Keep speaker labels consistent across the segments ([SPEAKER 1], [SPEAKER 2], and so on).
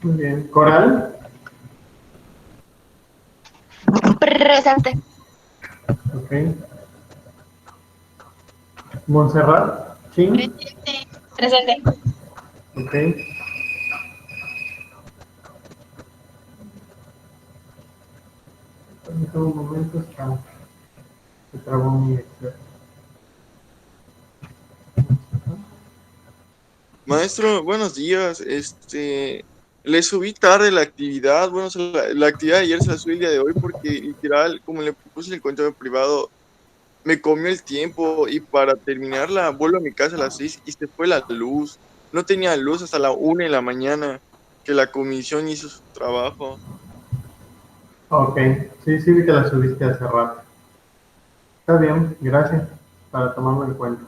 [SPEAKER 1] Muy bien. Coral.
[SPEAKER 2] Presente.
[SPEAKER 1] Ok. Montserrat. Chin.
[SPEAKER 2] Presente.
[SPEAKER 1] Ok. Permítame un momento, se trabó mi Excel.
[SPEAKER 3] Maestro, buenos días. Le subí tarde la actividad. Bueno, la actividad de ayer se la subí el día de hoy porque literal, como le puse en el cuento privado, me comió el tiempo y para terminarla vuelvo a mi casa a las 6 y se fue la luz. No tenía luz hasta la 1 de la mañana que la comisión hizo su trabajo.
[SPEAKER 1] Ok. Sí, sí, vi que la subiste hace rato. Está bien, gracias para tomarlo en cuenta.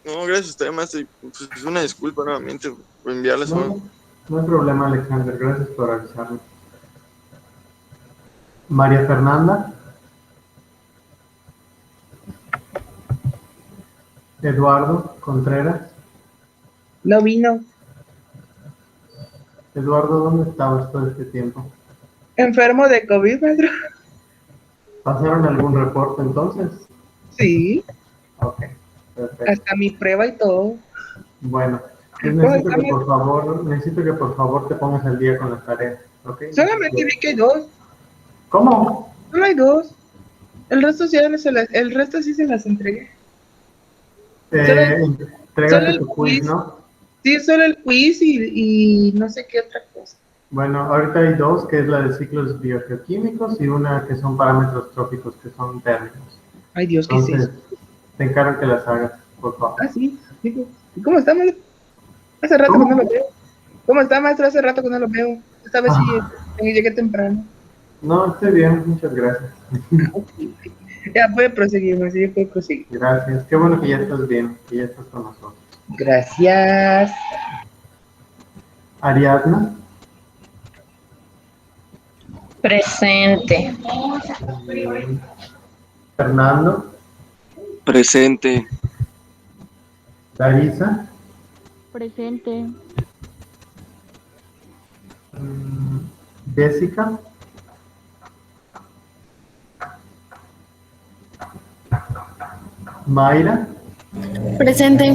[SPEAKER 3] No, gracias a usted, maestro. Y, pues, es una disculpa nuevamente por enviarle
[SPEAKER 1] No,
[SPEAKER 3] eso.
[SPEAKER 1] no hay problema, Alexander. Gracias por avisarme. María Fernanda. Eduardo Contreras.
[SPEAKER 4] No vino.
[SPEAKER 1] Eduardo, ¿dónde estabas todo este tiempo?
[SPEAKER 4] Enfermo de COVID, maestro.
[SPEAKER 1] ¿Pasaron algún reporte entonces?
[SPEAKER 4] Sí,
[SPEAKER 1] Ok, perfecto.
[SPEAKER 4] hasta mi prueba y todo.
[SPEAKER 1] Bueno, pues
[SPEAKER 4] ¿Cómo está, maestro?
[SPEAKER 1] necesito que por favor te pongas al día con las tareas, ¿ok?
[SPEAKER 4] Solamente vi que hay dos.
[SPEAKER 1] ¿Cómo?
[SPEAKER 4] Solo hay dos. El resto sí, el resto sí se las entregué. Solo el, solo
[SPEAKER 1] Entrégate
[SPEAKER 4] el
[SPEAKER 1] tu quiz,
[SPEAKER 4] quiz.
[SPEAKER 1] ¿no?
[SPEAKER 4] Sí, solo el quiz y no sé qué otra cosa.
[SPEAKER 1] Bueno, ahorita hay dos, que es la de ciclos biogeoquímicos y una que son parámetros tróficos, que son térmicos.
[SPEAKER 4] Ay, Dios, ¿qué es
[SPEAKER 1] Entonces,
[SPEAKER 4] eso?
[SPEAKER 1] te encargo que las hagas, por favor.
[SPEAKER 4] Ah, sí. Digo, ¿y cómo está, maestro? Hace rato que no lo
[SPEAKER 1] ¿Cómo?
[SPEAKER 4] veo. ¿Cómo está, maestro? Hace rato que no lo veo. Esta vez sí
[SPEAKER 1] Ah,
[SPEAKER 4] llegué temprano.
[SPEAKER 1] no, estoy bien, muchas gracias.
[SPEAKER 4] Ok. Ya puede proseguir, maestro, ya puede proseguir.
[SPEAKER 1] Gracias, qué bueno que ya estás bien, que ya estás con nosotros.
[SPEAKER 4] Gracias.
[SPEAKER 1] Ariadna.
[SPEAKER 2] Presente.
[SPEAKER 1] Bien. Fernando.
[SPEAKER 3] Presente.
[SPEAKER 1] Larisa.
[SPEAKER 5] Presente.
[SPEAKER 1] mm, Jessica. Mayra.
[SPEAKER 2] Presente.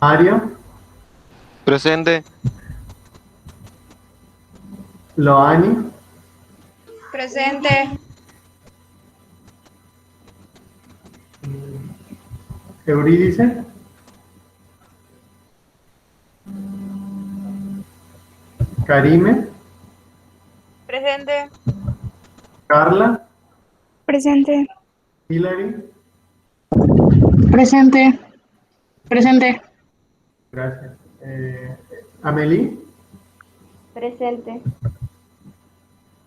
[SPEAKER 1] Mario.
[SPEAKER 6] Presente.
[SPEAKER 1] Loani.
[SPEAKER 2] Presente.
[SPEAKER 1] Eurídice. Karime.
[SPEAKER 2] Presente.
[SPEAKER 1] Carla.
[SPEAKER 2] Presente.
[SPEAKER 1] Hilary.
[SPEAKER 2] Presente. Presente.
[SPEAKER 1] Gracias. Amelie.
[SPEAKER 2] Presente.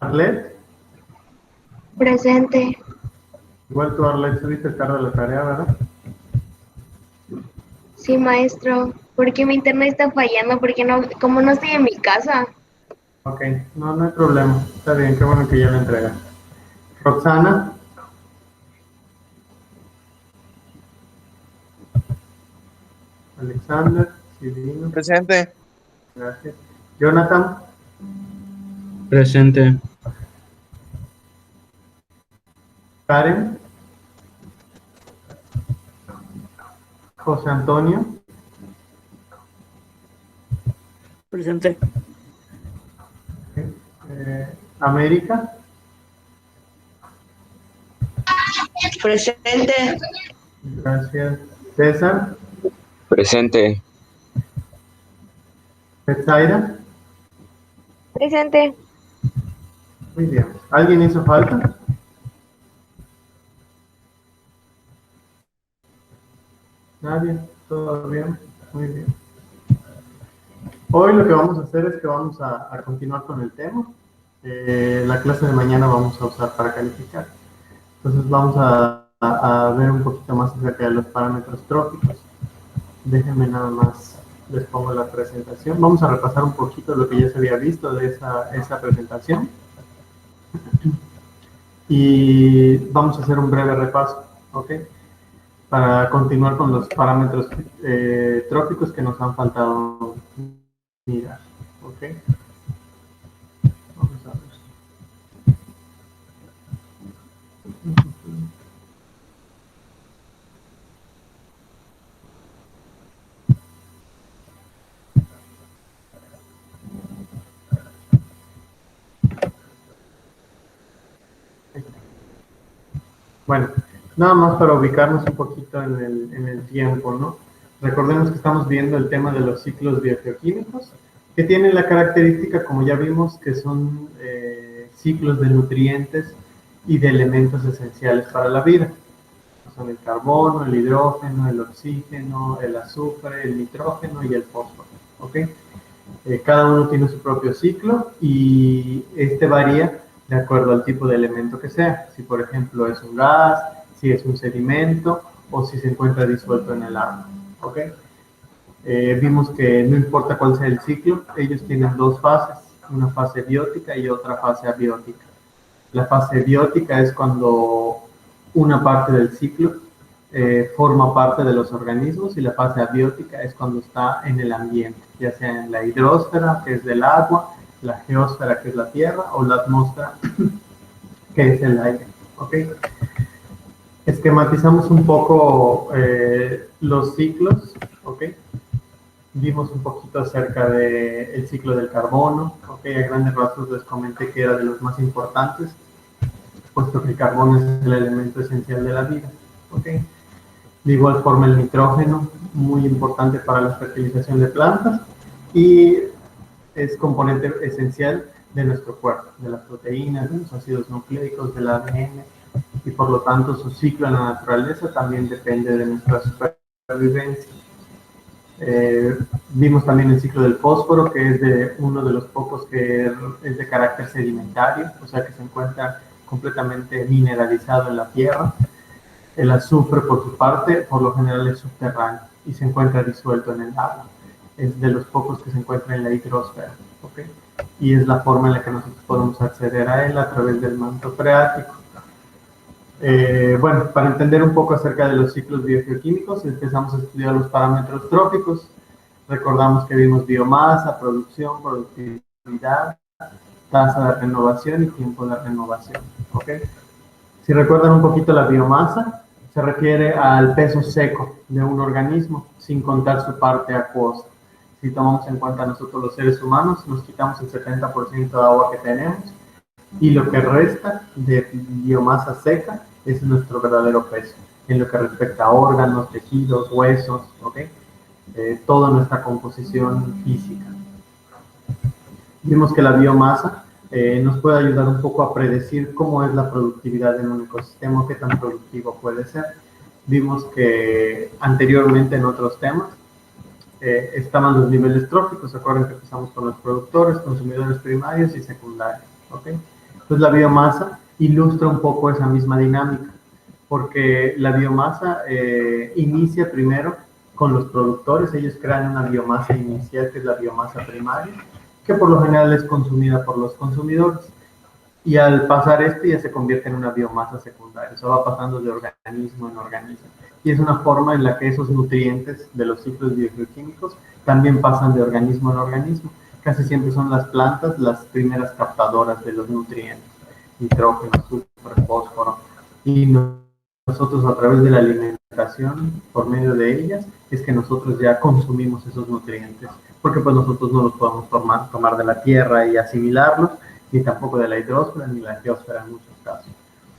[SPEAKER 1] Arlet.
[SPEAKER 2] Presente.
[SPEAKER 1] Igual tú, Arlet, subiste el cargo de la tarea, ¿verdad?
[SPEAKER 7] Sí, maestro. ¿Por qué mi internet está fallando? Porque no, como no estoy en mi casa.
[SPEAKER 1] Ok, no, no hay problema. Está bien, qué bueno que ya la entregas. Roxana. Alexander. Silvino.
[SPEAKER 6] Presente.
[SPEAKER 1] Gracias. Jonathan.
[SPEAKER 8] Presente.
[SPEAKER 1] Karen. José Antonio.
[SPEAKER 5] Presente.
[SPEAKER 1] América.
[SPEAKER 2] Presente.
[SPEAKER 1] Gracias. César.
[SPEAKER 9] Presente.
[SPEAKER 1] Betsaida.
[SPEAKER 7] Presente.
[SPEAKER 1] Muy bien. ¿Alguien hizo falta? Nadie. ¿Todo bien? Muy bien. Hoy lo que vamos a hacer es que vamos a continuar con el tema. La clase de mañana vamos a usar para calificar. Entonces vamos a ver un poquito más acerca de los parámetros tróficos. Déjenme nada más, les pongo la presentación. Vamos a repasar un poquito lo que ya se había visto de esa presentación. Y vamos a hacer un breve repaso, ¿ok? Para continuar con los parámetros tróficos que nos han faltado mirar. ¿Ok? Vamos a ver. Bueno, nada más para ubicarnos un poquito en el tiempo, ¿no? Recordemos que estamos viendo el tema de los ciclos biogeoquímicos, que tienen la característica, como ya vimos, que son ciclos de nutrientes y de elementos esenciales para la vida. Son el carbono, el hidrógeno, el oxígeno, el azufre, el nitrógeno y el fósforo, ¿ok? Cada uno tiene su propio ciclo y este varía de acuerdo al tipo de elemento que sea. Si, por ejemplo, es un gas, si es un sedimento o si se encuentra disuelto en el agua, ¿ok? Vimos que no importa cuál sea el ciclo, ellos tienen dos fases, una fase biótica y otra fase abiótica. La fase biótica es cuando una parte del ciclo forma parte de los organismos y la fase abiótica es cuando está en el ambiente, ya sea en la hidrosfera, que es del agua, la geósfera, que es la tierra, o la atmósfera, que es el aire. ¿Ok? Esquematizamos un poco los ciclos. ¿Ok? Vimos un poquito acerca del ciclo del carbono. ¿Ok? A grandes rasgos les comenté que era de los más importantes, puesto que el carbono es el elemento esencial de la vida. ¿Ok? De igual forma el nitrógeno, muy importante para la fertilización de plantas y es componente esencial de nuestro cuerpo, de las proteínas, de los ácidos nucleicos, del ADN, y por lo tanto su ciclo en la naturaleza también depende de nuestra supervivencia. Vimos también el ciclo del fósforo, que es de uno de los pocos que es de carácter sedimentario, o sea que se encuentra completamente mineralizado en la tierra. El azufre, por su parte, por lo general es subterráneo y se encuentra disuelto en el agua. Es de los pocos que se encuentra en la hidrosfera, ¿ok? Y es la forma en la que nosotros podemos acceder a él a través del manto freático. Bueno, para entender un poco acerca de los ciclos biogeoquímicos, empezamos a estudiar los parámetros tróficos. Recordamos que vimos biomasa, producción, productividad, tasa de renovación y tiempo de renovación, ¿ok? Si recuerdan un poquito la biomasa, se refiere al peso seco de un organismo, sin contar su parte acuosa. Si tomamos en cuenta nosotros los seres humanos, nos quitamos el 70% de agua que tenemos y lo que resta de biomasa seca es nuestro verdadero peso, en lo que respecta a órganos, tejidos, huesos, ¿ok? Toda nuestra composición física. Vimos que la biomasa nos puede ayudar un poco a predecir cómo es la productividad en un ecosistema, qué tan productivo puede ser. Vimos que anteriormente en otros temas estaban los niveles tróficos. ¿Se acuerdan que empezamos con los productores, consumidores primarios y secundarios? ¿Okay? Entonces la biomasa ilustra un poco esa misma dinámica, porque la biomasa inicia primero con los productores. Ellos crean una biomasa inicial, que es la biomasa primaria, que por lo general es consumida por los consumidores. Y al pasar esto ya se convierte en una biomasa secundaria, o sea, va pasando de organismo en organismo. Y es una forma en la que esos nutrientes de los ciclos biogeoquímicos también pasan de organismo en organismo. Casi siempre son las plantas las primeras captadoras de los nutrientes, nitrógeno, azufre, fósforo. Y nosotros a través de la alimentación, por medio de ellas, es que nosotros ya consumimos esos nutrientes, porque pues nosotros no los podemos tomar de la tierra y asimilarlos, ni tampoco de la hidrosfera ni la geósfera en muchos casos.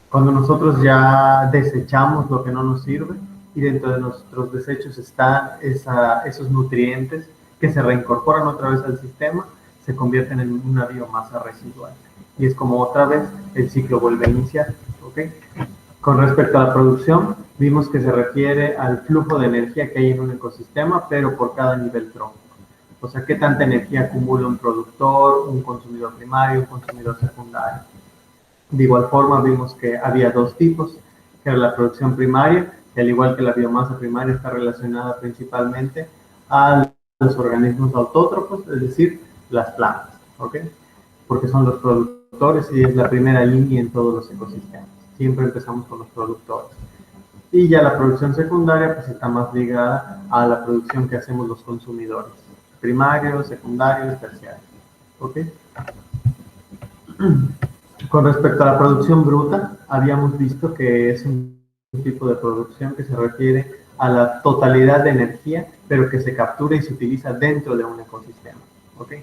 [SPEAKER 1] Cuando nosotros ya desechamos lo que no nos sirve y dentro de nuestros desechos están esos nutrientes que se reincorporan otra vez al sistema, se convierten en una biomasa residual. Y es como otra vez el ciclo vuelve a iniciar. ¿Okay? Con respecto a la producción, vimos que se refiere al flujo de energía que hay en un ecosistema, pero por cada nivel trófico. O sea, qué tanta energía acumula un productor, un consumidor primario, un consumidor secundario. De igual forma, vimos que había dos tipos, que era la producción primaria, que al igual que la biomasa primaria está relacionada principalmente a los organismos autótrofos, es decir, las plantas, ¿ok? Porque son los productores y es la primera línea en todos los ecosistemas. Siempre empezamos con los productores. Y ya la producción secundaria pues está más ligada a la producción que hacemos los consumidores. primarios, secundarios, terciarios. ¿Ok? Con respecto a la producción bruta, habíamos visto que es un tipo de producción que se refiere a la totalidad de energía, pero que se captura y se utiliza dentro de un ecosistema. ¿Ok?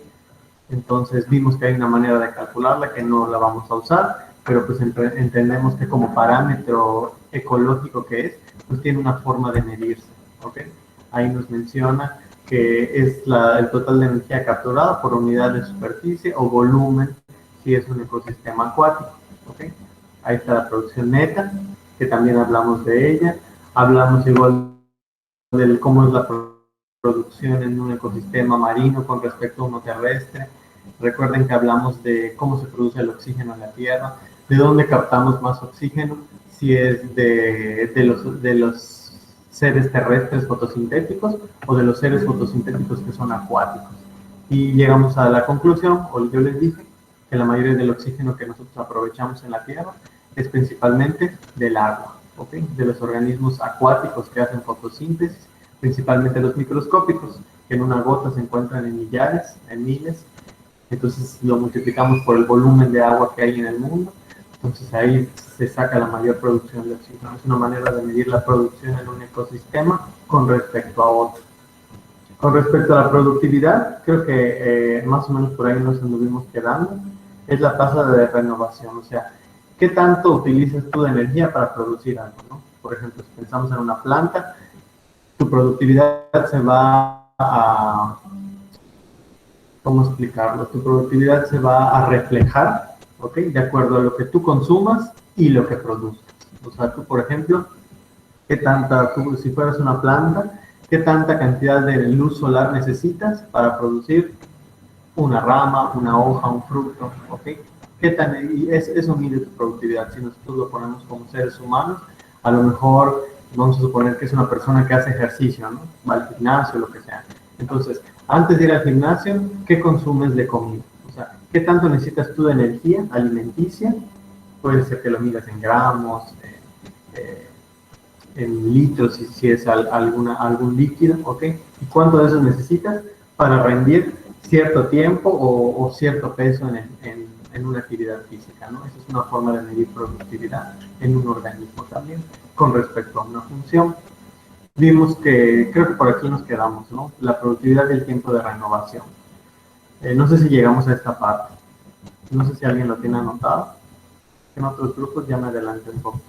[SPEAKER 1] Entonces vimos que hay una manera de calcularla que no la vamos a usar, pero pues entendemos que como parámetro ecológico que es, pues tiene una forma de medirse. ¿Ok? Ahí nos menciona que es el total de energía capturada por unidad de superficie o volumen si es un ecosistema acuático. ¿Okay? Ahí está la producción neta, que también hablamos de ella. Hablamos igual de cómo es la producción en un ecosistema marino con respecto a uno terrestre. Recuerden que hablamos de cómo se produce el oxígeno en la Tierra, de dónde captamos más oxígeno, si es de los seres terrestres fotosintéticos o de los seres fotosintéticos que son acuáticos. Y llegamos a la conclusión, o yo les dije, que la mayoría del oxígeno que nosotros aprovechamos en la Tierra es principalmente del agua, ¿ok? De los organismos acuáticos que hacen fotosíntesis, principalmente los microscópicos, que en una gota se encuentran en millares, en miles. Entonces lo multiplicamos por el volumen de agua que hay en el mundo. Entonces ahí se saca la mayor producción de oxígeno. Es una manera de medir la producción en un ecosistema con respecto a otro. Con respecto a la productividad, creo que más o menos por ahí nos anduvimos quedando. Es la tasa de renovación, o sea, ¿qué tanto utilizas tú de energía para producir algo, ¿no? Por ejemplo, si pensamos en una planta, tu productividad se va a... ¿Cómo explicarlo? Tu productividad se va a reflejar, ¿ok? De acuerdo a lo que tú consumas y lo que produzcas. O sea, tú, por ejemplo, si fueras una planta, ¿qué tanta cantidad de luz solar necesitas para producir una rama, una hoja, un fruto? ¿Ok? Eso mide tu productividad. Si nosotros lo ponemos como seres humanos, a lo mejor vamos a suponer que es una persona que hace ejercicio, ¿no? Va al gimnasio, lo que sea. Entonces, antes de ir al gimnasio, ¿qué consumes de comida? O sea, ¿qué tanto necesitas tú de energía alimenticia? Puede ser que lo midas en gramos, en litros, si es algún líquido, ¿ok? ¿Y cuánto de eso necesitas para rendir cierto tiempo o cierto peso en una actividad física, ¿no? Esa es una forma de medir productividad en un organismo también, con respecto a una función. Vimos que, creo que por aquí nos quedamos, ¿no? La productividad del tiempo de renovación. No sé si llegamos a esta parte. No sé si alguien lo tiene anotado. En otros grupos ya me adelanté un poco.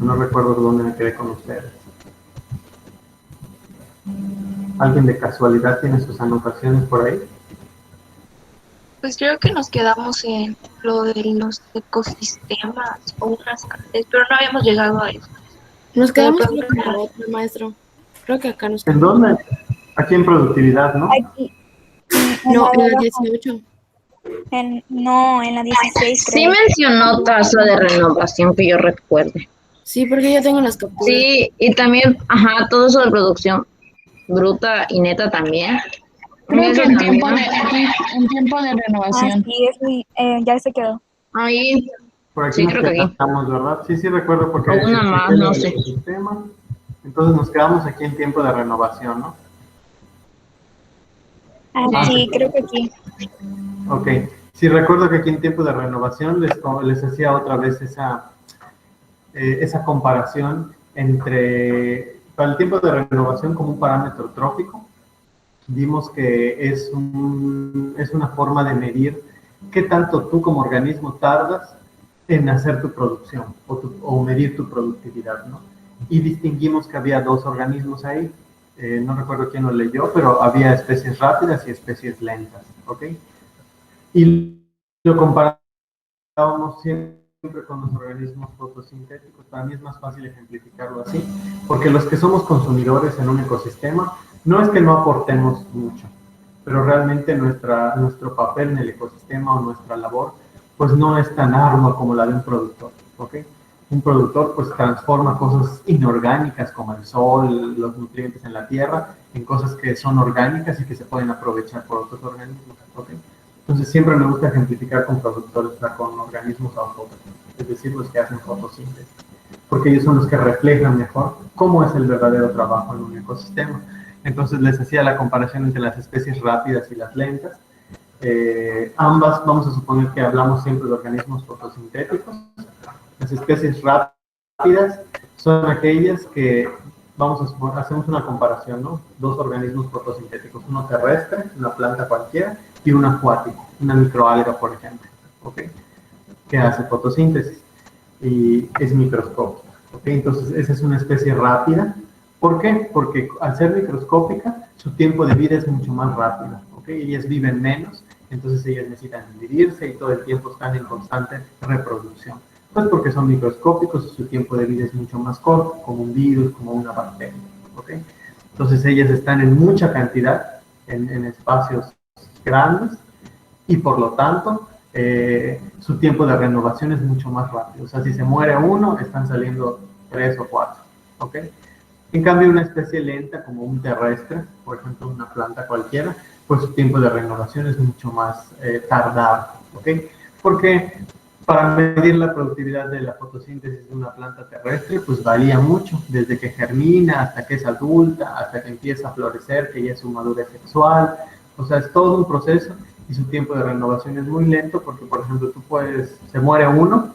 [SPEAKER 1] No recuerdo dónde me quedé con ustedes. ¿Alguien de casualidad tiene sus anotaciones por ahí?
[SPEAKER 2] Pues creo que nos quedamos en lo de los ecosistemas o unas partes, pero no habíamos llegado a eso.
[SPEAKER 8] Nos quedamos en la otra, maestro. Creo que acá nos
[SPEAKER 1] ¿En
[SPEAKER 8] quedamos.
[SPEAKER 1] dónde? Aquí en productividad, ¿no?
[SPEAKER 2] Aquí.
[SPEAKER 8] No, en la 18.
[SPEAKER 2] No, en la 16
[SPEAKER 10] Sí
[SPEAKER 2] creo.
[SPEAKER 10] mencionó tasa de renovación que yo recuerde.
[SPEAKER 8] Sí, porque ya tengo las capturas.
[SPEAKER 10] Sí, y también, ajá, todo eso de producción bruta y neta también.
[SPEAKER 4] Creo que
[SPEAKER 10] Eso
[SPEAKER 4] en
[SPEAKER 10] también.
[SPEAKER 4] tiempo de renovación.
[SPEAKER 2] Sí, ya se quedó.
[SPEAKER 10] Ahí,
[SPEAKER 1] Por aquí
[SPEAKER 10] sí,
[SPEAKER 1] nos
[SPEAKER 10] creo que aquí.
[SPEAKER 1] quedamos, ¿verdad? Sí, recuerdo porque...
[SPEAKER 10] O una más, no sé.
[SPEAKER 1] Sistema. Entonces nos quedamos aquí en tiempo de renovación, ¿no?
[SPEAKER 2] Sí, creo que aquí.
[SPEAKER 1] Ok. Sí, recuerdo que aquí en tiempo de renovación les hacía otra vez esa comparación para el tiempo de renovación como un parámetro trófico. Vimos que es una forma de medir qué tanto tú como organismo tardas en hacer tu producción o medir tu productividad, ¿no? Y distinguimos que había dos organismos ahí. No recuerdo quién lo leyó, pero había especies rápidas y especies lentas, ¿ok? Y lo comparábamos siempre con los organismos fotosintéticos. Para mí es más fácil ejemplificarlo así, porque los que somos consumidores en un ecosistema, no es que no aportemos mucho, pero realmente nuestro papel en el ecosistema o nuestra labor, pues no es tan ardua como la de un productor, ¿ok? Un productor pues transforma cosas inorgánicas como el sol, los nutrientes en la tierra, en cosas que son orgánicas y que se pueden aprovechar por otros organismos, ¿ok? Entonces siempre me gusta ejemplificar con productores, o sea, con organismos autóctonos, es decir, los que hacen fotosíntesis. porque ellos son los que reflejan mejor cómo es el verdadero trabajo en un ecosistema. Entonces les hacía la comparación entre las especies rápidas y las lentas. Ambas, vamos a suponer que hablamos siempre de organismos fotosintéticos. Las especies rápidas son aquellas que, vamos a suponer, hacemos una comparación, ¿no? Dos organismos fotosintéticos, uno terrestre, una planta cualquiera, y un acuático, una microalga, por ejemplo, ¿ok? Que hace fotosíntesis y es microscópica, ¿ok? Entonces, esa es una especie rápida. ¿Por qué? Porque al ser microscópica, su tiempo de vida es mucho más rápido, ¿ok? Ellas viven menos, entonces ellas necesitan dividirse y todo el tiempo están en constante reproducción. Pues porque son microscópicos y su tiempo de vida es mucho más corto, como un virus, como una bacteria, ¿ok? Entonces ellas están en mucha cantidad, en espacios grandes, y por lo tanto, su tiempo de renovación es mucho más rápido. O sea, si se muere uno, están saliendo 3 o 4, ¿ok? En cambio, una especie lenta, como un terrestre, por ejemplo, una planta cualquiera, pues su tiempo de renovación es mucho más tardado, ¿ok? Porque para medir la productividad de la fotosíntesis de una planta terrestre, pues varía mucho, desde que germina hasta que es adulta, hasta que empieza a florecer, que ya es su madurez sexual. O sea, es todo un proceso y su tiempo de renovación es muy lento porque, por ejemplo, se muere uno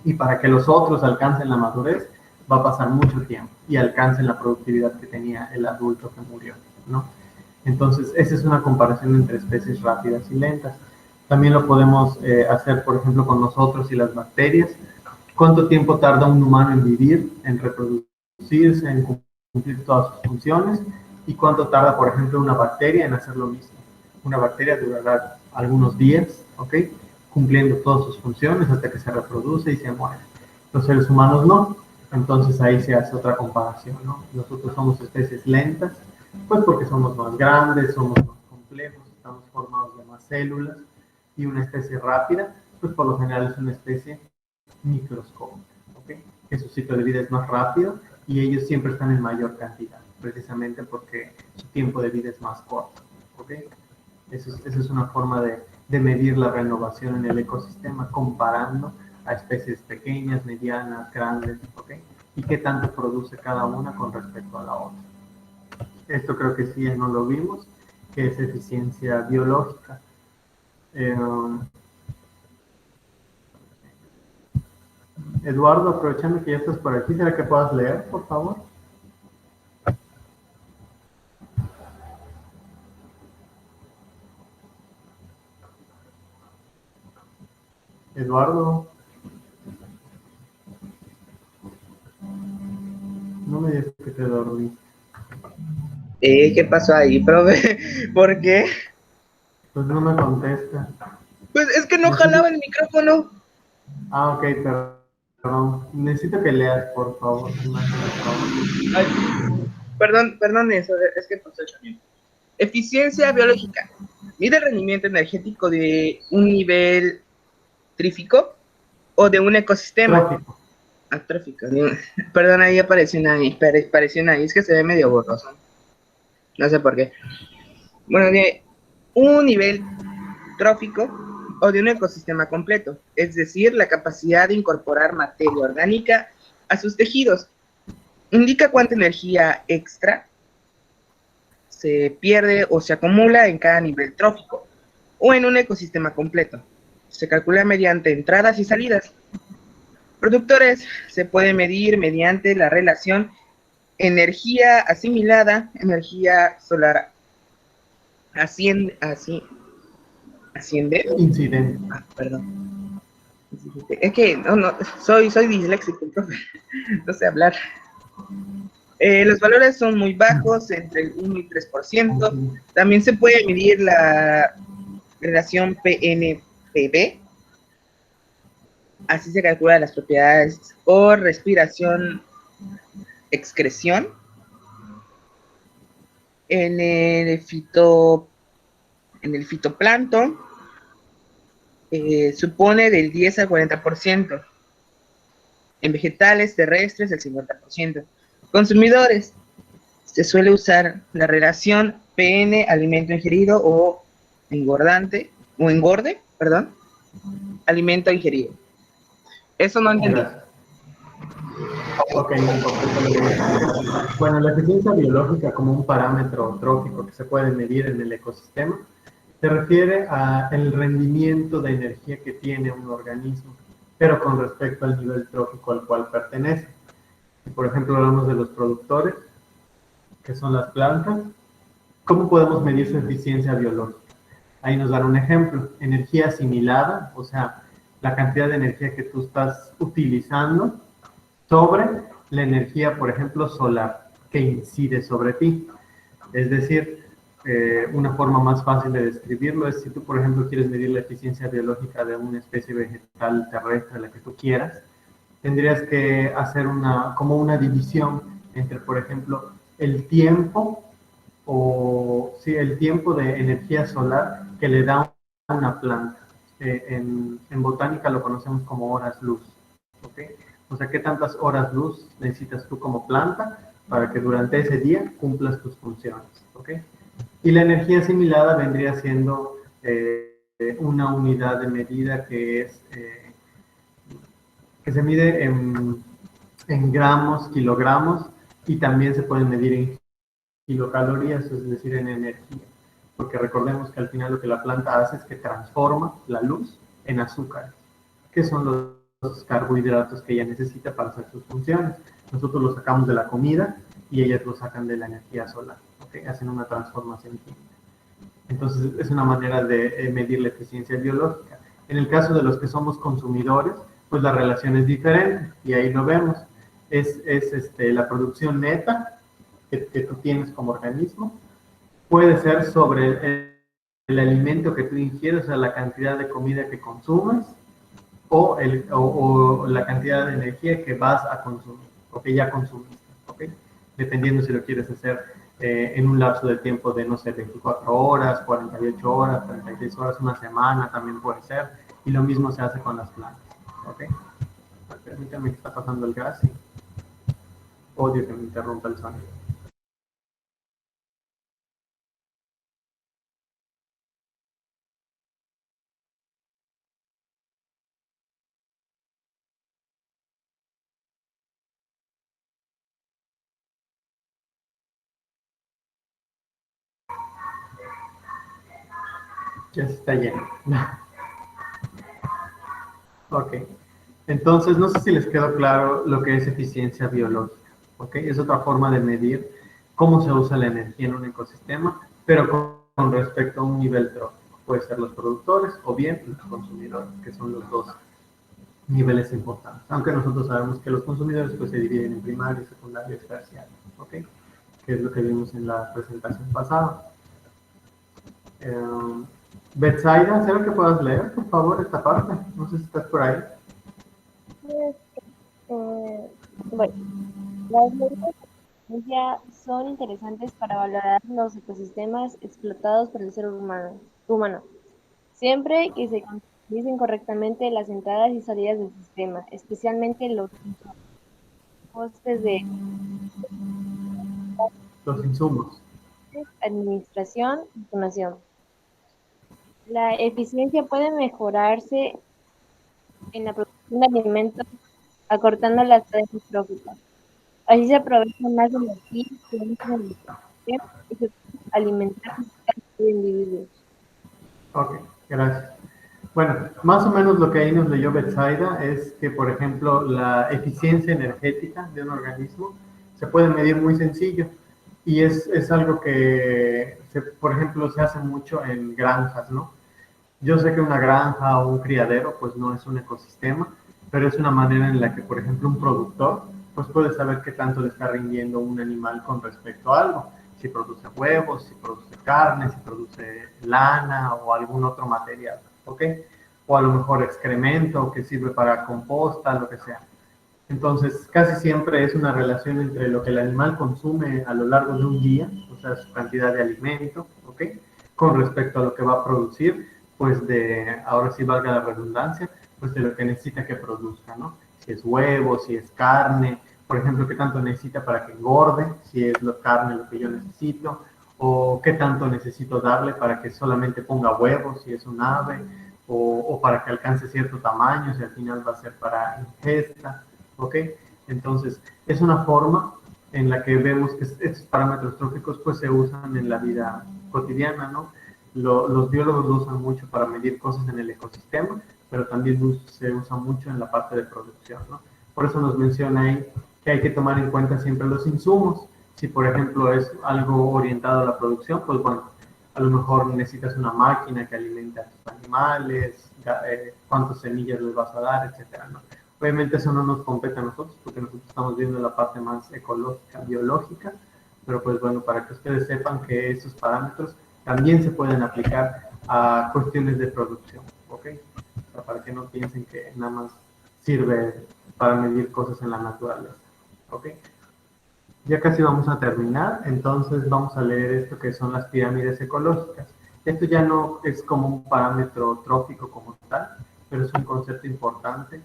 [SPEAKER 1] y para que los otros alcancen la madurez va a pasar mucho tiempo y alcancen la productividad que tenía el adulto que murió, ¿no? Entonces, esa es una comparación entre especies rápidas y lentas. También lo podemos hacer, por ejemplo, con nosotros y las bacterias. ¿Cuánto tiempo tarda un humano en vivir, en reproducirse, en cumplir todas sus funciones? ¿Y cuánto tarda, por ejemplo, una bacteria en hacer lo mismo? Una bacteria durará algunos días, ¿ok? Cumpliendo todas sus funciones hasta que se reproduce y se muere. Los seres humanos no. Entonces ahí se hace otra comparación, ¿no? Nosotros somos especies lentas, pues porque somos más grandes, somos más complejos, estamos formados de más células, y una especie rápida, pues por lo general es una especie microscópica, ¿ok? Que su ciclo de vida es más rápido y ellos siempre están en mayor cantidad, precisamente porque su tiempo de vida es más corto, ¿ok? Esa es una forma de medir la renovación en el ecosistema, comparando a especies pequeñas, medianas, grandes, ¿ok? Y qué tanto produce cada una con respecto a la otra. Esto creo que sí no lo vimos, que es eficiencia biológica. Eduardo, aprovechando que ya estás por aquí, ¿será que puedas leer, por favor? Eduardo. No me digas que te dormí.
[SPEAKER 4] ¿Qué pasó ahí, profe? ¿Por qué?
[SPEAKER 1] Pues no me contesta.
[SPEAKER 4] Pues es que no jalaba el micrófono.
[SPEAKER 1] Ah, ok, perdón. Necesito que leas, por favor.
[SPEAKER 4] Ay, perdón eso, es que pasó el camión. Eficiencia biológica. Mide el rendimiento energético de un nivel trífico o de un ecosistema.
[SPEAKER 1] Trófico.
[SPEAKER 4] Trófico. Perdón, ahí apareció una I. Es que se ve medio borroso. No sé por qué. Bueno, de un nivel trófico o de un ecosistema completo, es decir, la capacidad de incorporar materia orgánica a sus tejidos. Indica cuánta energía extra se pierde o se acumula en cada nivel trófico o en un ecosistema completo. Se calcula mediante entradas y salidas. Productores se puede medir mediante la relación energía asimilada, energía solar
[SPEAKER 1] Incidente.
[SPEAKER 4] Perdón. Es que no, soy disléxico, profe. No sé hablar. Los valores son muy bajos, entre el 1 y 3%. También se puede medir la relación PNPB. Así se calculan las propiedades por respiración, excreción. En el fitoplancton supone del 10 al 40%. En vegetales terrestres, el 50%. Consumidores, se suele usar la relación PN, alimento ingerido o engorde, alimento ingerido. Eso no entendí.
[SPEAKER 1] Ok, un poquito lo voy a explicar. Bueno, la eficiencia biológica como un parámetro trófico que se puede medir en el ecosistema se refiere al rendimiento de energía que tiene un organismo, pero con respecto al nivel trófico al cual pertenece. Si, por ejemplo, hablamos de los productores, que son las plantas, ¿cómo podemos medir su eficiencia biológica? Ahí nos dan un ejemplo, energía asimilada, o sea, la cantidad de energía que tú estás utilizando sobre la energía, por ejemplo, solar, que incide sobre ti. Es decir, una forma más fácil de describirlo es si tú, por ejemplo, quieres medir la eficiencia biológica de una especie vegetal terrestre, la que tú quieras, tendrías que hacer como una división entre, por ejemplo, el tiempo el tiempo de energía solar que le da una planta. En botánica lo conocemos como horas luz. ¿Okay? O sea, ¿qué tantas horas luz necesitas tú como planta para que durante ese día cumplas tus funciones? ¿Okay? Y la energía asimilada vendría siendo una unidad de medida que se mide en gramos, kilogramos, y también se puede medir en kilocalorías, es decir, en energía. Porque recordemos que al final lo que la planta hace es que transforma la luz en azúcar, que son los carbohidratos que ella necesita para hacer sus funciones. Nosotros los sacamos de la comida y ellas lo sacan de la energía solar. ¿Okay? Hacen una transformación química. Entonces, es una manera de medir la eficiencia biológica. En el caso de los que somos consumidores, pues la relación es diferente, y ahí lo vemos. Es la producción neta que tú tienes como organismo, puede ser sobre el alimento que tú ingieres, o sea, la cantidad de comida que consumes, o la cantidad de energía que vas a consumir, o que ya consumiste, ¿ok? Dependiendo si lo quieres hacer en un lapso de tiempo de, no sé, 24 horas, 48 horas, 36 horas, una semana también puede ser, y lo mismo se hace con las plantas, ¿ok? Permítame que está pasando el gas y odio que me interrumpa el sonido. Ya se está lleno. Ok. Entonces, no sé si les quedó claro lo que es eficiencia biológica. Ok. Es otra forma de medir cómo se usa la energía en un ecosistema, pero con respecto a un nivel trófico. Puede ser los productores o bien los consumidores, que son los dos niveles importantes. Aunque nosotros sabemos que los consumidores pues, se dividen en primario, secundario y terciario. Ok. Que es lo que vimos en la presentación pasada. Betsaida, ¿será que puedas leer, por favor, esta parte? No sé si estás por ahí.
[SPEAKER 11] Bueno, las leyes de ciencia son interesantes para valorar los ecosistemas explotados por el ser humano, siempre que se utilicen correctamente las entradas y salidas del sistema, especialmente los costes de
[SPEAKER 1] Los insumos.
[SPEAKER 11] administración y información. La eficiencia puede mejorarse en la producción de alimentos acortando las cadenas tróficas. Así se aprovecha más energía que entra en el sistema y se puede alimentar de individuos.
[SPEAKER 1] Ok, gracias. Bueno, más o menos lo que ahí nos leyó Betsaida es que, por ejemplo, la eficiencia energética de un organismo se puede medir muy sencillo, y es algo que, por ejemplo, se hace mucho en granjas, ¿no? Yo sé que una granja o un criadero pues no es un ecosistema, pero es una manera en la que, por ejemplo, un productor pues puede saber qué tanto le está rindiendo un animal con respecto a algo. Si produce huevos, si produce carne, si produce lana o algún otro material, ¿ok? O a lo mejor excremento que sirve para composta, lo que sea. Entonces, casi siempre es una relación entre lo que el animal consume a lo largo de un día, o sea, su cantidad de alimento, ¿ok? Con respecto a lo que va a producir, pues ahora sí valga la redundancia, pues de lo que necesita que produzca, ¿no? Si es huevo, si es carne, por ejemplo, qué tanto necesita para que engorde, si es carne lo que yo necesito, o qué tanto necesito darle para que solamente ponga huevos, si es un ave, o para que alcance cierto tamaño, si al final va a ser para ingesta, ¿ok? Entonces, es una forma en la que vemos que estos parámetros tróficos pues se usan en la vida cotidiana, ¿no? Los biólogos lo usan mucho para medir cosas en el ecosistema, pero también se usa mucho en la parte de producción, ¿no? Por eso nos menciona ahí que hay que tomar en cuenta siempre los insumos. Si, por ejemplo, es algo orientado a la producción, pues bueno, a lo mejor necesitas una máquina que alimente a tus animales, cuántas semillas les vas a dar, etcétera, ¿no? Obviamente eso no nos compete a nosotros, porque nosotros estamos viendo la parte más ecológica, biológica, pero pues bueno, para que ustedes sepan que esos parámetros también se pueden aplicar a cuestiones de producción, ¿ok? O sea, para que no piensen que nada más sirve para medir cosas en la naturaleza, ¿ok? Ya casi vamos a terminar, entonces vamos a leer esto que son las pirámides ecológicas. Esto ya no es como un parámetro trófico como tal, pero es un concepto importante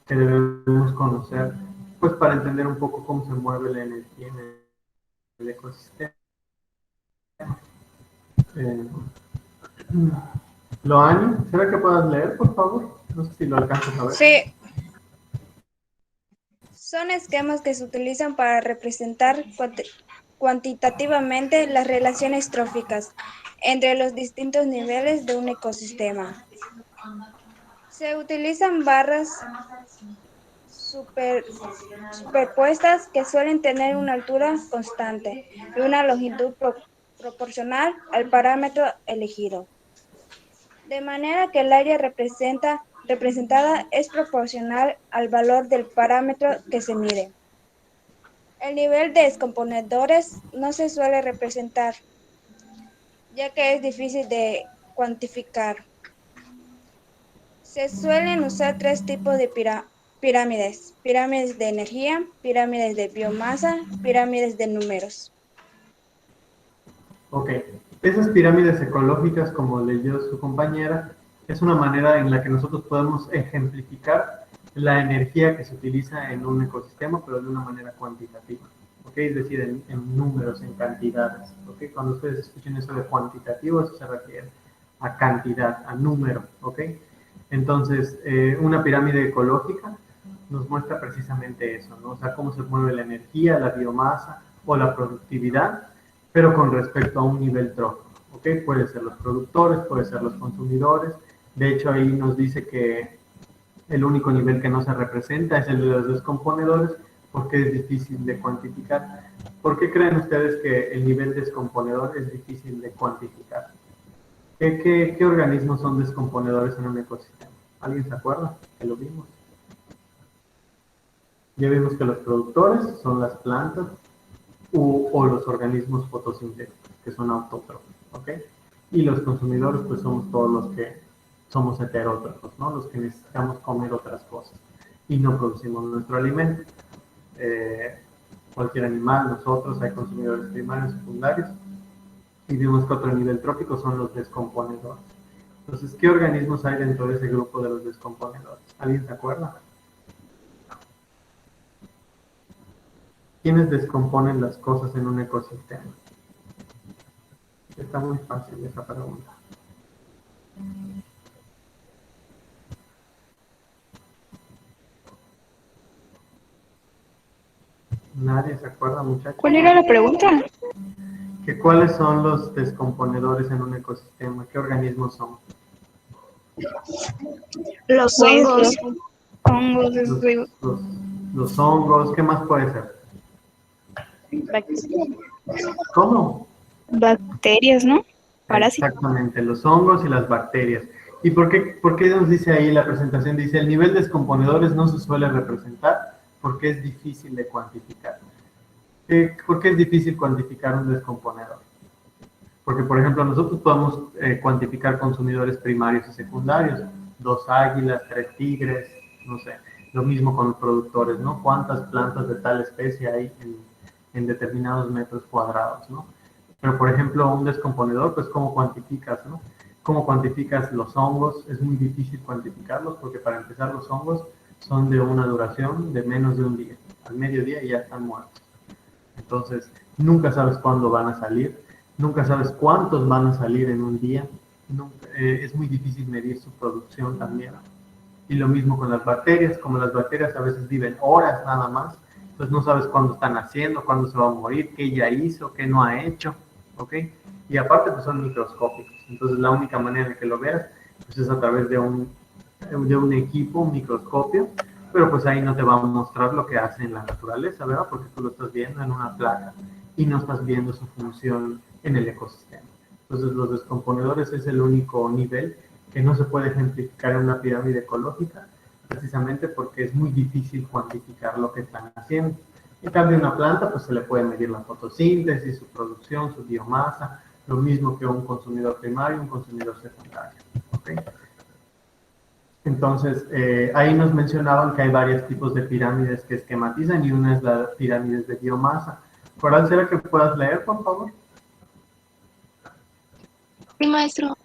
[SPEAKER 1] que debemos conocer, pues para entender un poco cómo se mueve la energía en el ecosistema. Loani, ¿será que puedas leer, por favor? No sé si lo alcanzas a ver.
[SPEAKER 12] Sí. Son esquemas que se utilizan para representar cuantitativamente las relaciones tróficas entre los distintos niveles de un ecosistema. Se utilizan barras superpuestas que suelen tener una altura constante y una longitud proporcional al parámetro elegido, de manera que el área representada es proporcional al valor del parámetro que se mide. El nivel de descomponedores no se suele representar, ya que es difícil de cuantificar. Se suelen usar tres tipos de pirámides: pirámides de energía, pirámides de biomasa, pirámides de números.
[SPEAKER 1] Ok, esas pirámides ecológicas, como leyó su compañera, es una manera en la que nosotros podemos ejemplificar la energía que se utiliza en un ecosistema, pero de una manera cuantitativa, ¿ok? Es decir, en números, en cantidades, ¿ok? Cuando ustedes escuchen eso de cuantitativo, eso se refiere a cantidad, a número, ¿ok? Entonces, una pirámide ecológica nos muestra precisamente eso, ¿no? O sea, cómo se mueve la energía, la biomasa o la productividad, pero con respecto a un nivel trófico, ¿ok? Puede ser los productores, puede ser los consumidores. De hecho, ahí nos dice que el único nivel que no se representa es el de los descomponedores, porque es difícil de cuantificar. ¿Por qué creen ustedes que el nivel descomponedor es difícil de cuantificar? ¿Qué organismos son descomponedores en un ecosistema? ¿Alguien se acuerda? Que lo vimos. Ya vimos que los productores son las plantas o los organismos fotosintéticos, que son autótrofos, ¿ok? Y los consumidores, pues somos todos los que somos heterótrofos, ¿no? Los que necesitamos comer otras cosas y no producimos nuestro alimento. Cualquier animal, nosotros, hay consumidores primarios, secundarios, y vimos que otro nivel trófico son los descomponedores. Entonces, ¿qué organismos hay dentro de ese grupo de los descomponedores? ¿Alguien se acuerda? ¿Quiénes descomponen las cosas en un ecosistema? Está muy fácil esa pregunta. ¿Nadie se acuerda, muchachos?
[SPEAKER 2] ¿Cuál era la pregunta?
[SPEAKER 1] ¿Cuáles son los descomponedores en un ecosistema? ¿Qué organismos son?
[SPEAKER 2] Los hongos. Hongos,
[SPEAKER 1] Los hongos, ¿qué más puede ser? ¿Cómo?
[SPEAKER 2] Bacterias, ¿no? Parásitos.
[SPEAKER 1] Exactamente, los hongos y las bacterias. ¿Y por qué nos dice ahí la presentación? Dice, el nivel de descomponedores no se suele representar porque es difícil de cuantificar. ¿Por qué es difícil cuantificar un descomponedor? Porque, por ejemplo, nosotros podemos cuantificar consumidores primarios y secundarios, 2 águilas, 3 tigres, no sé. Lo mismo con los productores, ¿no? ¿Cuántas plantas de tal especie hay en determinados metros cuadrados, ¿no? Pero, por ejemplo, un descomponedor, pues, ¿cómo cuantificas, no? ¿Cómo cuantificas los hongos? Es muy difícil cuantificarlos porque, para empezar, los hongos son de una duración de menos de un día. Al mediodía ya están muertos. Entonces, nunca sabes cuándo van a salir, nunca sabes cuántos van a salir en un día. Es muy difícil medir su producción también. Y lo mismo con las bacterias, como las bacterias a veces viven horas nada más, entonces no sabes cuándo están naciendo, cuándo se va a morir, qué ya hizo, qué no ha hecho, ¿ok? Y aparte pues son microscópicos, entonces la única manera de que lo veas pues es a través de un equipo, un microscopio, pero pues ahí no te va a mostrar lo que hace en la naturaleza, ¿verdad? Porque tú lo estás viendo en una placa y no estás viendo su función en el ecosistema. Entonces los descomponedores es el único nivel que no se puede ejemplificar en una pirámide ecológica, precisamente porque es muy difícil cuantificar lo que están haciendo. En cambio, una planta, pues se le puede medir la fotosíntesis, su producción, su biomasa, lo mismo que un consumidor primario, un consumidor secundario. ¿Okay? Entonces, ahí nos mencionaban que hay varios tipos de pirámides que esquematizan y una es la pirámide de biomasa. Coral, ¿será que puedas leer, por favor?
[SPEAKER 2] Sí, maestro.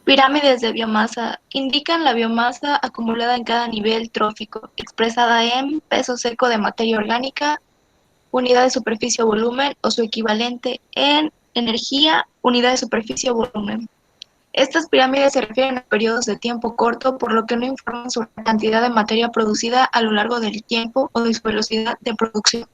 [SPEAKER 2] Pirámides de biomasa indican la biomasa acumulada en cada nivel trófico, expresada en peso seco de materia orgánica, unidad de superficie o volumen, o su equivalente en energía, unidad de superficie o volumen. Estas pirámides se refieren a periodos de tiempo corto, por lo que no informan sobre la cantidad de materia producida a lo largo del tiempo o de su velocidad de producción.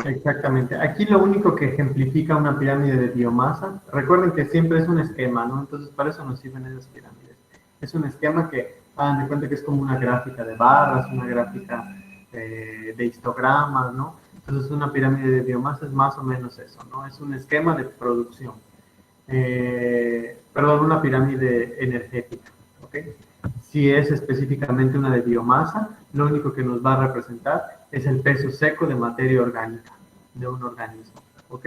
[SPEAKER 1] Exactamente. Aquí lo único que ejemplifica una pirámide de biomasa, recuerden que siempre es un esquema, ¿no? Entonces, para eso nos sirven esas pirámides. Es un esquema que, hagan de cuenta que es como una gráfica de barras, una gráfica de histogramas, ¿no? Entonces, una pirámide de biomasa es más o menos eso, ¿no? Es un esquema de producción. Perdón, una pirámide energética, ¿ok? Si es específicamente una de biomasa, lo único que nos va a representar es el peso seco de materia orgánica de un organismo, ¿ok?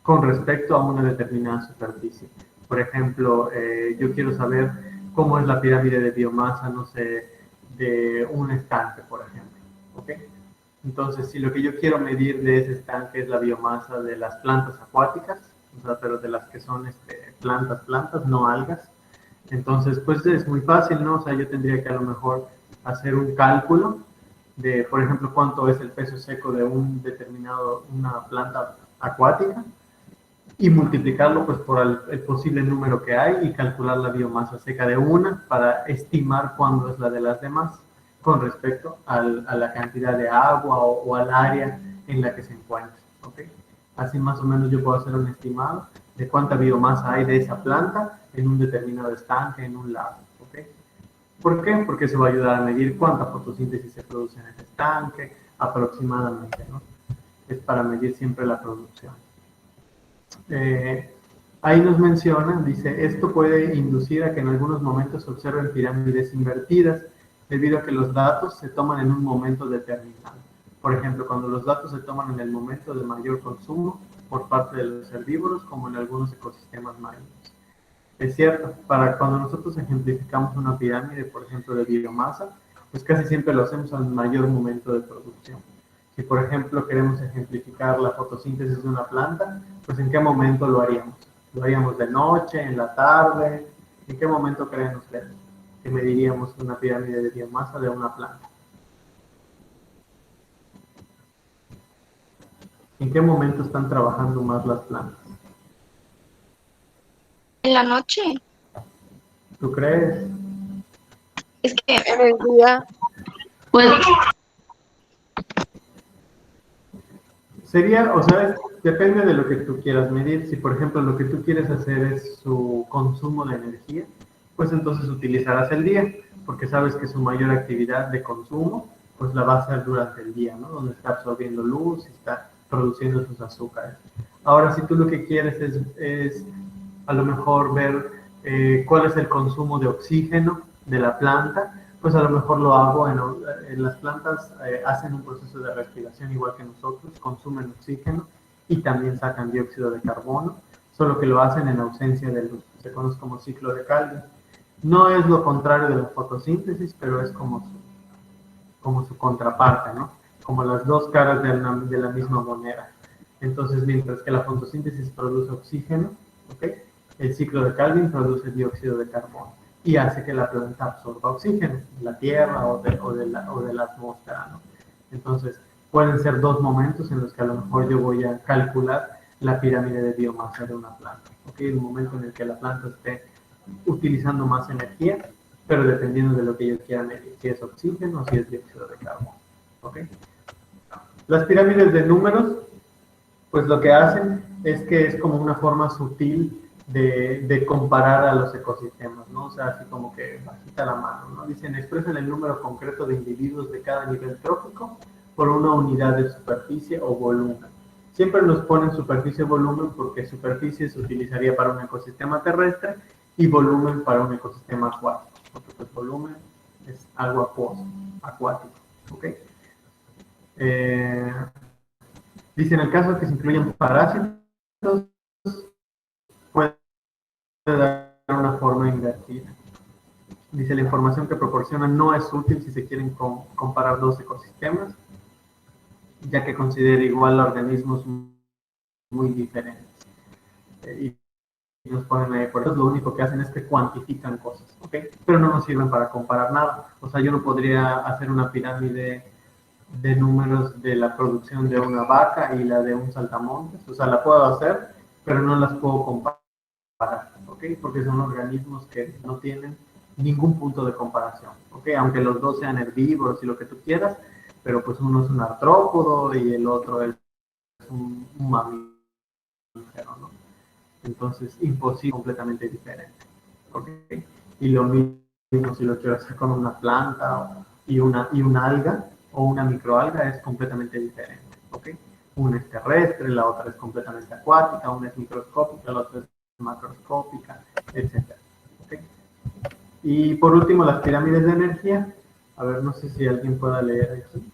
[SPEAKER 1] Con respecto a una determinada superficie. Por ejemplo, yo quiero saber cómo es la pirámide de biomasa, no sé, de un estanque, por ejemplo, ¿ok? Entonces, si lo que yo quiero medir de ese estanque es la biomasa de las plantas acuáticas, o sea, pero de las que son plantas, no algas, entonces, pues es muy fácil, ¿no? O sea, yo tendría que a lo mejor hacer un cálculo de, por ejemplo, cuánto es el peso seco de una planta acuática y multiplicarlo pues por el posible número que hay y calcular la biomasa seca de una para estimar cuándo es la de las demás con respecto a la cantidad de agua o al área en la que se encuentra, ¿ok? Así más o menos yo puedo hacer un estimado de cuánta biomasa hay de esa planta en un determinado estanque, en un lago, ¿ok? ¿Por qué? Porque eso va a ayudar a medir cuánta fotosíntesis se produce en ese estanque, aproximadamente, ¿no? Es para medir siempre la producción. Ahí nos menciona, dice, esto puede inducir a que en algunos momentos se observen pirámides invertidas, debido a que los datos se toman en un momento determinado. Por ejemplo, cuando los datos se toman en el momento de mayor consumo por parte de los herbívoros, como en algunos ecosistemas marinos. Es cierto, para cuando nosotros ejemplificamos una pirámide, por ejemplo, de biomasa, pues casi siempre lo hacemos al mayor momento de producción. Si, por ejemplo, queremos ejemplificar la fotosíntesis de una planta, pues ¿en qué momento lo haríamos? ¿Lo haríamos de noche, en la tarde? ¿En qué momento creen ustedes que mediríamos una pirámide de biomasa de una planta? ¿En qué momento están trabajando más las plantas?
[SPEAKER 2] ¿En la noche?
[SPEAKER 1] ¿Tú crees?
[SPEAKER 2] Es que
[SPEAKER 8] En el día.
[SPEAKER 10] Pues
[SPEAKER 1] Sería, o sea, depende de lo que tú quieras medir. Si, por ejemplo, lo que tú quieres hacer es su consumo de energía, pues entonces utilizarás el día, porque sabes que su mayor actividad de consumo, pues la va a hacer durante el día, ¿no? Donde está absorbiendo luz y está produciendo sus azúcares. Ahora, si tú lo que quieres es a lo mejor ver cuál es el consumo de oxígeno de la planta, pues a lo mejor lo hago en las plantas, hacen un proceso de respiración igual que nosotros, consumen oxígeno y también sacan dióxido de carbono, solo que lo hacen en ausencia de luz, se conoce como ciclo de Calvin. No es lo contrario de la fotosíntesis, pero es como su contraparte, ¿no? Como las dos caras de la misma moneda. Entonces, mientras que la fotosíntesis produce oxígeno, ¿ok? El ciclo de Calvin produce dióxido de carbono y hace que la planta absorba oxígeno de la tierra o de la atmósfera, ¿no? Entonces, pueden ser dos momentos en los que a lo mejor yo voy a calcular la pirámide de biomasa de una planta, ¿ok? El momento en el que la planta esté utilizando más energía pero dependiendo de lo que ellos quieran medir, si es oxígeno o si es dióxido de carbono. ¿Ok? Las pirámides de números, pues lo que hacen es que es como una forma sutil de comparar a los ecosistemas, ¿no? O sea, así como que bajita la mano, ¿no? Dicen, expresan el número concreto de individuos de cada nivel trófico por una unidad de superficie o volumen. Siempre nos ponen superficie o volumen porque superficie se utilizaría para un ecosistema terrestre y volumen para un ecosistema acuático, porque pues volumen es algo acuático, ¿ok? Dice, en el caso de que se incluyan parásitos, puede dar una forma invertida. Dice, la información que proporciona no es útil si se quieren comparar dos ecosistemas, ya que considera igual a organismos muy diferentes. Y nos ponen ahí, por eso lo único que hacen es que cuantifican cosas, ¿ok? Pero no nos sirven para comparar nada. O sea, yo no podría hacer una pirámide de números de la producción de una vaca y la de un saltamontes. O sea, la puedo hacer, pero no las puedo comparar, ¿ok? Porque son organismos que no tienen ningún punto de comparación, ¿ok? Aunque los dos sean herbívoros y lo que tú quieras, pero pues uno es un artrópodo y el otro es un mamífero, ¿no? Entonces, imposible, completamente diferente, ¿ok? Y lo mismo si lo quiero hacer con una planta y una alga o una microalga es completamente diferente, ¿ok? Una es terrestre, la otra es completamente acuática, una es microscópica, la otra es macroscópica, etc. ¿Okay? Y por último, las pirámides de energía. A ver, no sé si alguien pueda leer aquí.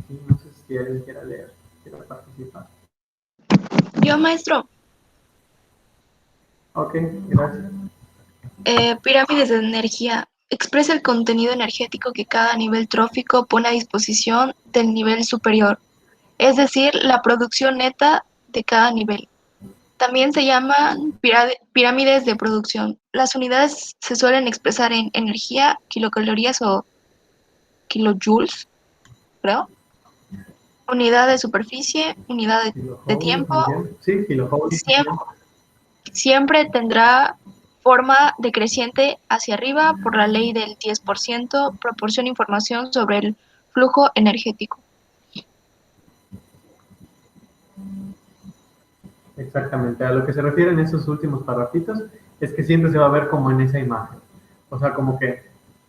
[SPEAKER 1] Sí, no sé si alguien quiera leer, quiera participar.
[SPEAKER 2] Yo, maestro.
[SPEAKER 1] Ok, gracias.
[SPEAKER 2] Pirámides de energía. Expresa el contenido energético que cada nivel trófico pone a disposición del nivel superior, es decir, la producción neta de cada nivel. También se llaman pirámides de producción. Las unidades se suelen expresar en energía, kilocalorías o kilojoules, creo. Unidad de superficie, unidad de tiempo.
[SPEAKER 1] Sí, kilojoules.
[SPEAKER 2] Siempre tendrá forma decreciente hacia arriba por la ley del 10%, proporciona información sobre el flujo energético.
[SPEAKER 1] Exactamente, a lo que se refieren esos últimos parrafitos es que siempre se va a ver como en esa imagen. O sea, como que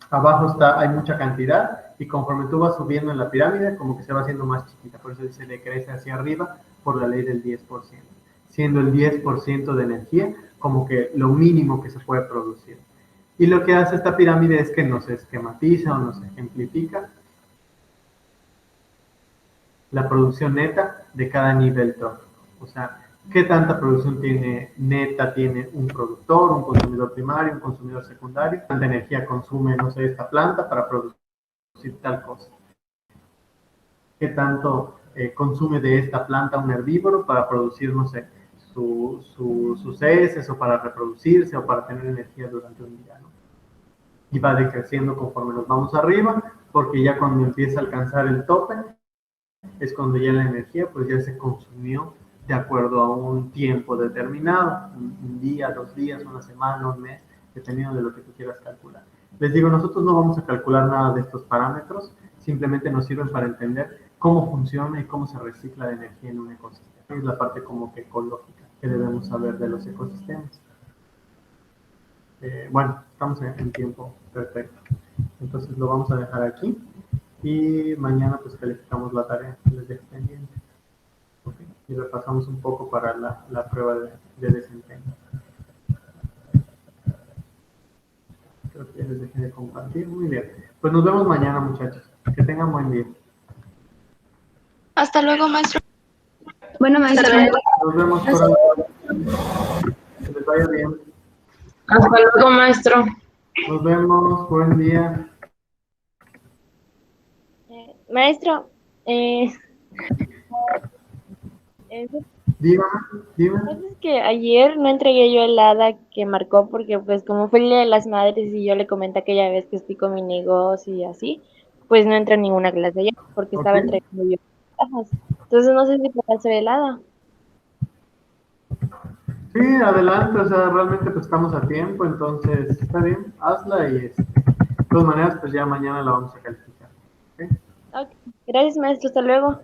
[SPEAKER 1] abajo hay mucha cantidad y conforme tú vas subiendo en la pirámide, como que se va haciendo más chiquita. Por eso se decrece hacia arriba por la ley del 10%. Siendo el 10% de energía como que lo mínimo que se puede producir. Y lo que hace esta pirámide es que nos esquematiza o nos ejemplifica la producción neta de cada nivel trófico. O sea, ¿qué tanta producción neta tiene un productor, un consumidor primario, un consumidor secundario? ¿Cuánta energía consume, no sé, esta planta para producir tal cosa? ¿Qué tanto consume de esta planta un herbívoro para producir, no sé, sus heces o para reproducirse o para tener energía durante un día, ¿no? Y va decreciendo conforme nos vamos arriba, porque ya cuando empieza a alcanzar el tope, es cuando ya la energía pues ya se consumió de acuerdo a un tiempo determinado, un día, 2 días, una semana, un mes, dependiendo de lo que tú quieras calcular. Les digo, nosotros no vamos a calcular nada de estos parámetros, simplemente nos sirven para entender cómo funciona y cómo se recicla la energía en un ecosistema. Es la parte como que ecológica que debemos saber de los ecosistemas. Bueno, estamos en tiempo perfecto. Entonces lo vamos a dejar aquí y mañana pues calificamos la tarea que les dejo pendiente. Okay. Y repasamos un poco para la prueba de desempeño. Creo que ya les dejé de compartir. Muy bien. Pues nos vemos mañana, muchachos. Que tengan buen día.
[SPEAKER 2] Hasta luego, maestro.
[SPEAKER 10] Bueno, maestro.
[SPEAKER 1] Nos vemos por que les vaya bien.
[SPEAKER 10] Hasta luego, maestro.
[SPEAKER 1] Nos vemos. Buen día.
[SPEAKER 11] Maestro,
[SPEAKER 1] Dime.
[SPEAKER 11] Es que ayer no entregué yo el hada que marcó porque pues como fue el Día de las Madres y yo le comenté aquella vez que estoy con mi negocio y así, pues no entré en ninguna clase allá porque estaba entregando yo cajas. Entonces no sé si puedo hacer el hada.
[SPEAKER 1] Sí, adelante, o sea, realmente pues estamos a tiempo, entonces está bien, hazla y de todas maneras pues ya mañana la vamos a calificar. ¿Ok?
[SPEAKER 11] Ok, gracias, maestro. Hasta luego.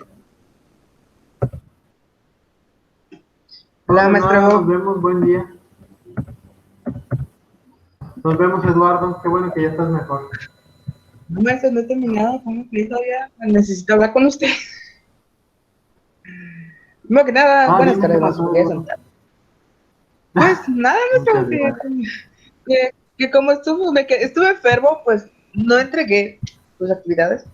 [SPEAKER 4] Hola,
[SPEAKER 1] No, de nada,
[SPEAKER 4] maestro.
[SPEAKER 1] nos vemos, buen día. Nos vemos, Eduardo, qué bueno que ya estás mejor.
[SPEAKER 4] No, maestro, no he terminado. ¿Cómo que todavía? Necesito hablar con usted. Primero que nada, buenas
[SPEAKER 1] Dime qué
[SPEAKER 4] tardes,
[SPEAKER 1] pasó,
[SPEAKER 4] maestro. Voy a
[SPEAKER 1] Eduardo.
[SPEAKER 4] sentar. Pues nada, maestro,
[SPEAKER 1] Muchas gracias.
[SPEAKER 4] que como estuve enfermo, pues no entregué sus actividades.